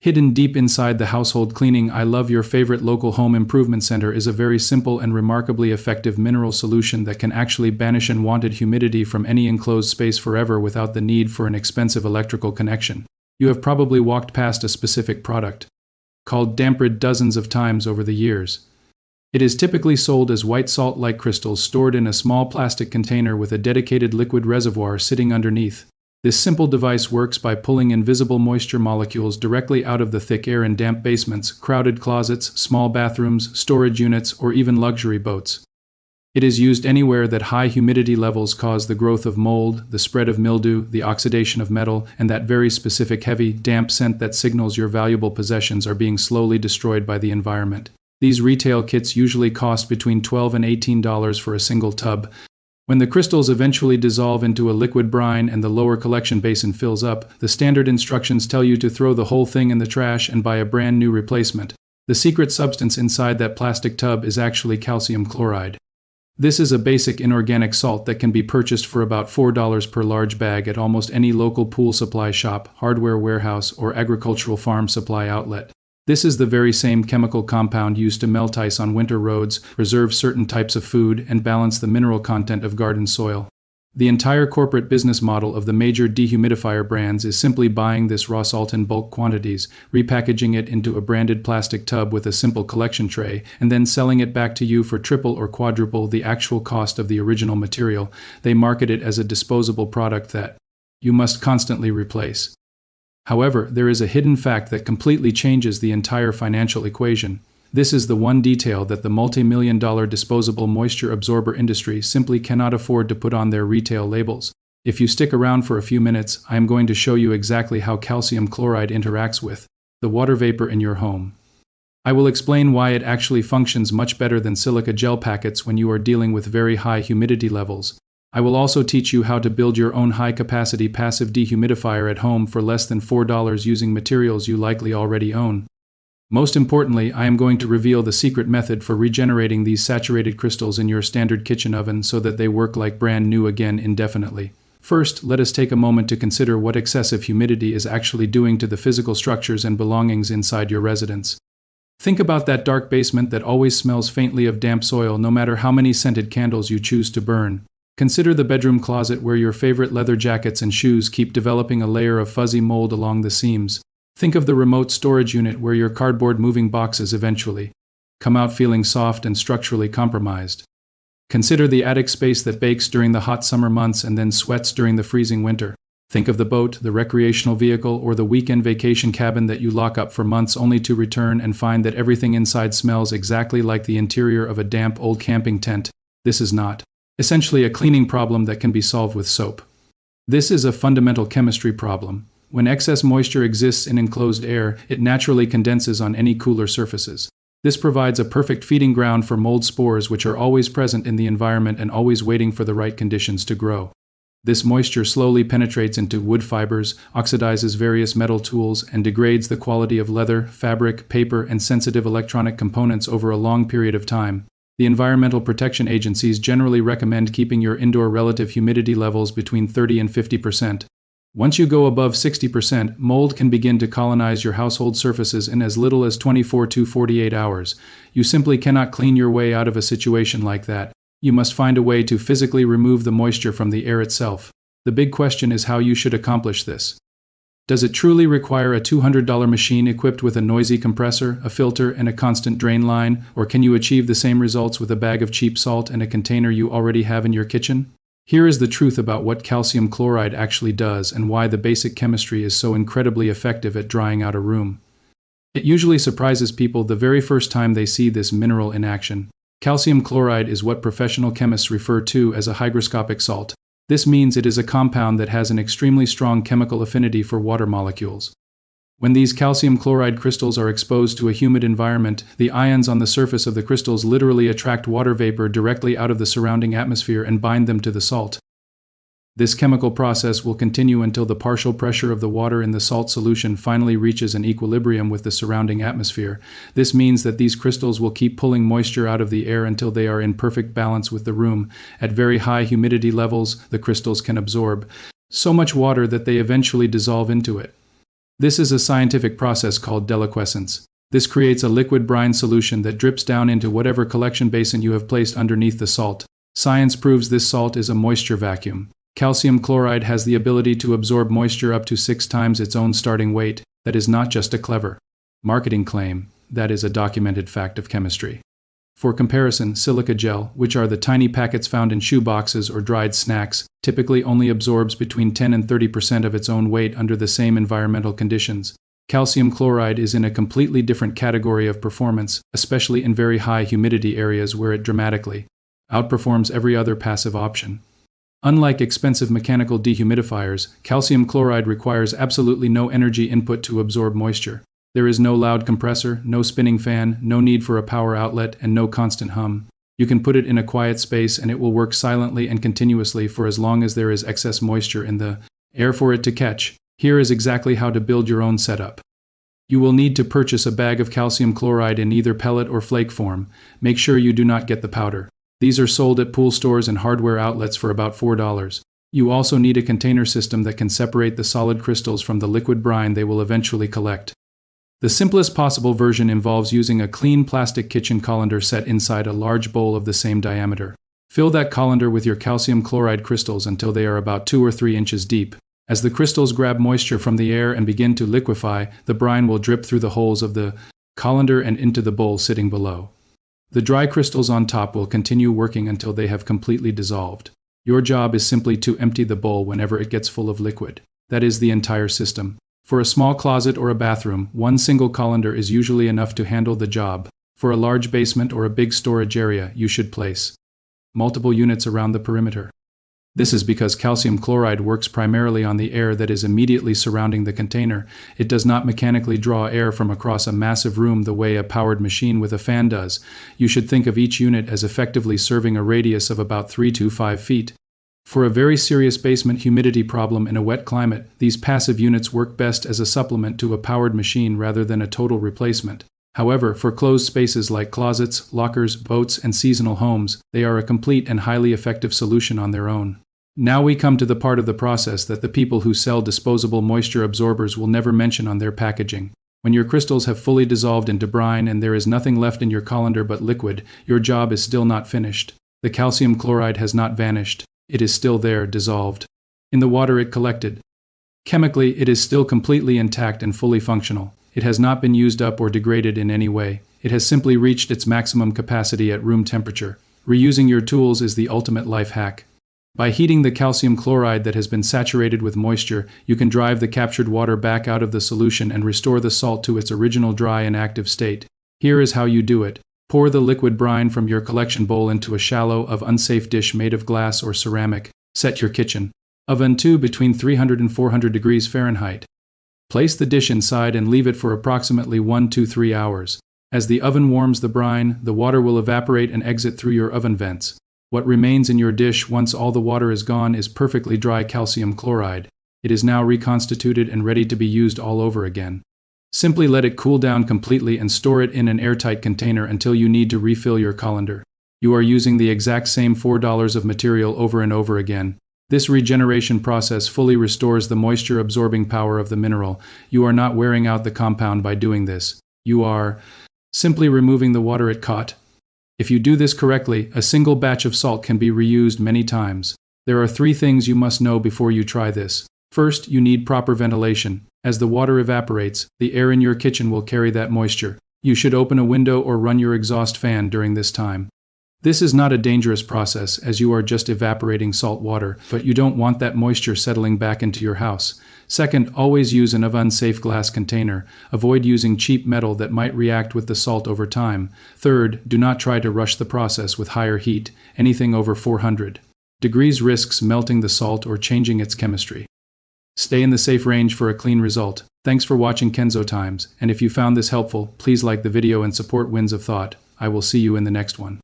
Hidden deep inside the household cleaning I Love Your Favorite Local Home Improvement Center is a very simple and remarkably effective mineral solution that can actually banish unwanted humidity from any enclosed space forever without the need for an expensive electrical connection. You have probably walked past a specific product, called DampRid, dozens of times over the years. It is typically sold as white salt-like crystals stored in a small plastic container with a dedicated liquid reservoir sitting underneath. This simple device works by pulling invisible moisture molecules directly out of the thick air in damp basements, crowded closets, small bathrooms, storage units, or even luxury boats. It is used anywhere that high humidity levels cause the growth of mold, the spread of mildew, the oxidation of metal, and that very specific heavy, damp scent that signals your valuable possessions are being slowly destroyed by the environment. These retail kits usually cost between $12 and $18 for a single tub. When the crystals eventually dissolve into a liquid brine and the lower collection basin fills up, the standard instructions tell you to throw the whole thing in the trash and buy a brand new replacement. The secret substance inside that plastic tub is actually calcium chloride. This is a basic inorganic salt that can be purchased for about $4 per large bag at almost any local pool supply shop, hardware warehouse, or agricultural farm supply outlet. This is the very same chemical compound used to melt ice on winter roads, preserve certain types of food, and balance the mineral content of garden soil. The entire corporate business model of the major dehumidifier brands is simply buying this raw salt in bulk quantities, repackaging it into a branded plastic tub with a simple collection tray, and then selling it back to you for triple or quadruple the actual cost of the original material. They market it as a disposable product that you must constantly replace. However, there is a hidden fact that completely changes the entire financial equation. This is the one detail that the multi-million-dollar disposable moisture absorber industry simply cannot afford to put on their retail labels. If you stick around for a few minutes, I am going to show you exactly how calcium chloride interacts with the water vapor in your home. I will explain why it actually functions much better than silica gel packets when you are dealing with very high humidity levels. I will also teach you how to build your own high-capacity passive dehumidifier at home for less than $4 using materials you likely already own. Most importantly, I am going to reveal the secret method for regenerating these saturated crystals in your standard kitchen oven so that they work like brand new again indefinitely. First, let us take a moment to consider what excessive humidity is actually doing to the physical structures and belongings inside your residence. Think about that dark basement that always smells faintly of damp soil no matter how many scented candles you choose to burn. Consider the bedroom closet where your favorite leather jackets and shoes keep developing a layer of fuzzy mold along the seams. Think of the remote storage unit where your cardboard moving boxes eventually come out feeling soft and structurally compromised. Consider the attic space that bakes during the hot summer months and then sweats during the freezing winter. Think of the boat, the recreational vehicle, or the weekend vacation cabin that you lock up for months only to return and find that everything inside smells exactly like the interior of a damp old camping tent. This is not essentially a cleaning problem that can be solved with soap. This is a fundamental chemistry problem. When excess moisture exists in enclosed air, it naturally condenses on any cooler surfaces. This provides a perfect feeding ground for mold spores, which are always present in the environment and always waiting for the right conditions to grow. This moisture slowly penetrates into wood fibers, oxidizes various metal tools, and degrades the quality of leather, fabric, paper, and sensitive electronic components over a long period of time. The environmental protection agencies generally recommend keeping your indoor relative humidity levels between 30 and 50%. Once you go above 60%, mold can begin to colonize your household surfaces in as little as 24 to 48 hours. You simply cannot clean your way out of a situation like that. You must find a way to physically remove the moisture from the air itself. The big question is how you should accomplish this. Does it truly require a $200 machine equipped with a noisy compressor, a filter, and a constant drain line, or can you achieve the same results with a bag of cheap salt and a container you already have in your kitchen? Here is the truth about what calcium chloride actually does and why the basic chemistry is so incredibly effective at drying out a room. It usually surprises people the very first time they see this mineral in action. Calcium chloride is what professional chemists refer to as a hygroscopic salt. This means it is a compound that has an extremely strong chemical affinity for water molecules. When these calcium chloride crystals are exposed to a humid environment, the ions on the surface of the crystals literally attract water vapor directly out of the surrounding atmosphere and bind them to the salt. This chemical process will continue until the partial pressure of the water in the salt solution finally reaches an equilibrium with the surrounding atmosphere. This means that these crystals will keep pulling moisture out of the air until they are in perfect balance with the room. At very high humidity levels, the crystals can absorb so much water that they eventually dissolve into it. This is a scientific process called deliquescence. This creates a liquid brine solution that drips down into whatever collection basin you have placed underneath the salt. Science proves this salt is a moisture vacuum. Calcium chloride has the ability to absorb moisture up to 6 times its own starting weight. That is not just a clever marketing claim, that is a documented fact of chemistry. For comparison, silica gel, which are the tiny packets found in shoe boxes or dried snacks, typically only absorbs between 10 and 30% of its own weight under the same environmental conditions. Calcium chloride is in a completely different category of performance, especially in very high humidity areas where it dramatically outperforms every other passive option. Unlike expensive mechanical dehumidifiers, calcium chloride requires absolutely no energy input to absorb moisture. There is no loud compressor, no spinning fan, no need for a power outlet, and no constant hum. You can put it in a quiet space and it will work silently and continuously for as long as there is excess moisture in the air for it to catch. Here is exactly how to build your own setup. You will need to purchase a bag of calcium chloride in either pellet or flake form. Make sure you do not get the powder. These are sold at pool stores and hardware outlets for about $4. You also need a container system that can separate the solid crystals from the liquid brine they will eventually collect. The simplest possible version involves using a clean plastic kitchen colander set inside a large bowl of the same diameter. Fill that colander with your calcium chloride crystals until they are about 2 or 3 inches deep. As the crystals grab moisture from the air and begin to liquefy, the brine will drip through the holes of the colander and into the bowl sitting below. The dry crystals on top will continue working until they have completely dissolved. Your job is simply to empty the bowl whenever it gets full of liquid. That is the entire system. For a small closet or a bathroom, one single colander is usually enough to handle the job. For a large basement or a big storage area, you should place multiple units around the perimeter. This is because calcium chloride works primarily on the air that is immediately surrounding the container. It does not mechanically draw air from across a massive room the way a powered machine with a fan does. You should think of each unit as effectively serving a radius of about 3 to 5 feet. For a very serious basement humidity problem in a wet climate, these passive units work best as a supplement to a powered machine rather than a total replacement. However, for closed spaces like closets, lockers, boats, and seasonal homes, they are a complete and highly effective solution on their own. Now we come to the part of the process that the people who sell disposable moisture absorbers will never mention on their packaging. When your crystals have fully dissolved into brine and there is nothing left in your colander but liquid, your job is still not finished. The calcium chloride has not vanished. It is still there, dissolved in the water it collected. Chemically, it is still completely intact and fully functional. It has not been used up or degraded in any way. It has simply reached its maximum capacity at room temperature. Reusing your tools is the ultimate life hack. By heating the calcium chloride that has been saturated with moisture, you can drive the captured water back out of the solution and restore the salt to its original dry and active state. Here is how you do it. Pour the liquid brine from your collection bowl into a shallow of unsafe dish made of glass or ceramic. Set your kitchen oven to between 300 and 400 degrees Fahrenheit. Place the dish inside and leave it for approximately 1 to 3 hours. As the oven warms the brine, the water will evaporate and exit through your oven vents. What remains in your dish once all the water is gone is perfectly dry calcium chloride. It is now reconstituted and ready to be used all over again. Simply let it cool down completely and store it in an airtight container until you need to refill your colander. You are using the exact same $4 of material over and over again. This regeneration process fully restores the moisture-absorbing power of the mineral. You are not wearing out the compound by doing this. You are simply removing the water it caught. If you do this correctly, a single batch of salt can be reused many times. There are 3 things you must know before you try this. First, you need proper ventilation. As the water evaporates, the air in your kitchen will carry that moisture. You should open a window or run your exhaust fan during this time. This is not a dangerous process, as you are just evaporating salt water, but you don't want that moisture settling back into your house. Second, always use an unsafe glass container. Avoid using cheap metal that might react with the salt over time. Third, do not try to rush the process with higher heat. Anything over 400 degrees risks melting the salt or changing its chemistry. Stay in the safe range for a clean result. Thanks for watching Kenzo Times, and if you found this helpful, please like the video and support Winds of Thought. I will see you in the next one.